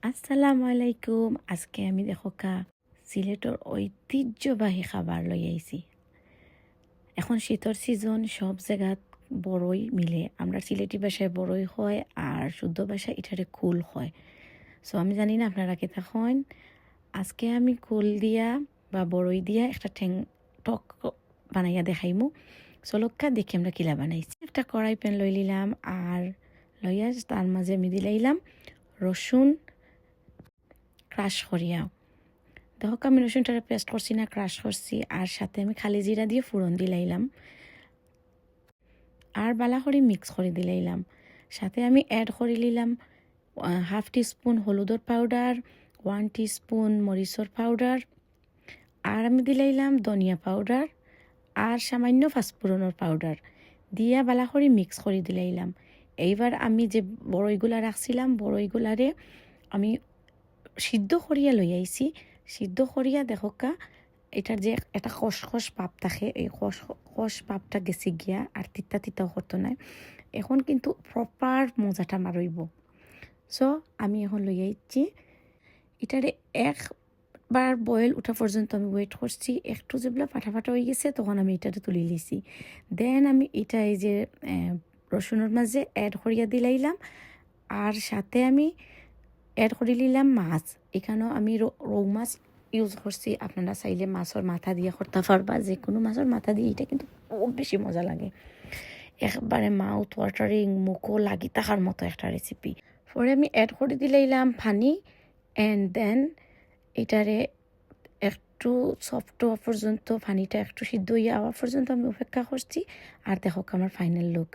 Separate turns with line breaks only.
আসসালামু আলাইকুম। আজকে আমি দেখো সিলেটর ঐতিহ্যবাহী খাবার লই আইছি। এখন শীতর সিজন, সব জায়গাত বড়ই মিলে। আমরা সিলেটি ভাষায় বড়ই হয় আর শুদ্ধ ভাষায় এটারে কুল হয়। সো আমি জানি না আপনারা কি তখন। আজকে আমি কুল দিয়া বা বড়ই দিয়া একটা টক বানাইয়া দেখাইমু। চলক্কা দেখি আমরা কিলা বানাইছি। একটা কড়াই প্যান লই নিলাম আর লইয়া তার মাঝে আমি দিলাইলাম রসুন ক্রাশ করিয়া। দেখো আমি রসুনটা পেস্ট করছি না, ক্রাশ করছি। আর সাথে আমি খালি জিরা দিয়ে ফুরন দিলাইলাম আর বালা করে মিক্স করে দিলাইলাম। সাথে আমি অ্যাড করে নিলাম হাফ টিস্পুন হলুদর পাউডার, 1 টিস্পুন মরিচর পাউডার, আর আমি দিলাইলাম ধনিয়া পাউডার আর সামান্য ফাঁসফোড়নের পাউডার দিয়া বালা করে মিক্স করে দিলাইলাম। এইবার আমি যে বড়ইগুলা রাখছিলাম বড়ইগুলারে আমি সিদ্ধ করিয়া লই আইছি। সিদ্ধ করিয়া দেখোকা এটার যে একটা খসখস পাপ থাকে, এই খস পাপটা গেছে গিয়া আর তিতা তিতাও করতো না। এখন কিন্তু প্রপার মজাটা মারইব। সো আমি এখন লই আইছি এটারে একবার বয়েল উঠা পর্যন্ত আমি ওয়েট করছি। একটু যেগুলো ফাটা ফাটা হয়ে গেছে তখন আমি এটাতে তুলে লিছি। দেন আমি এটা এই যে রসুনের মাঝে অ্যাড করিয়া দিলাইলাম আর সাথে আমি অ্যাড করে নিলাম মাছ। এখানেও আমি রৌ মাছ ইউজ করছি। আপনারা চাইলে মাছের মাথা দিয়ে করতে পারবা, যে কোনো মাছের মাথা দিয়ে। এটা কিন্তু খুব বেশি মজা লাগে, একবারে মাউথ ওয়াটারিং, মুখও লাগি থাকার মতো একটা রেসিপি। পরে আমি অ্যাড করে দিলাম পানি অ্যান্ড দেন এটারে একটু সফট হওয়া পর্যন্ত, পানিটা একটু সিদ্ধ হইয়া হওয়া পর্যন্ত আমি অপেক্ষা করছি। আর দেখো আমার ফাইনাল লুক।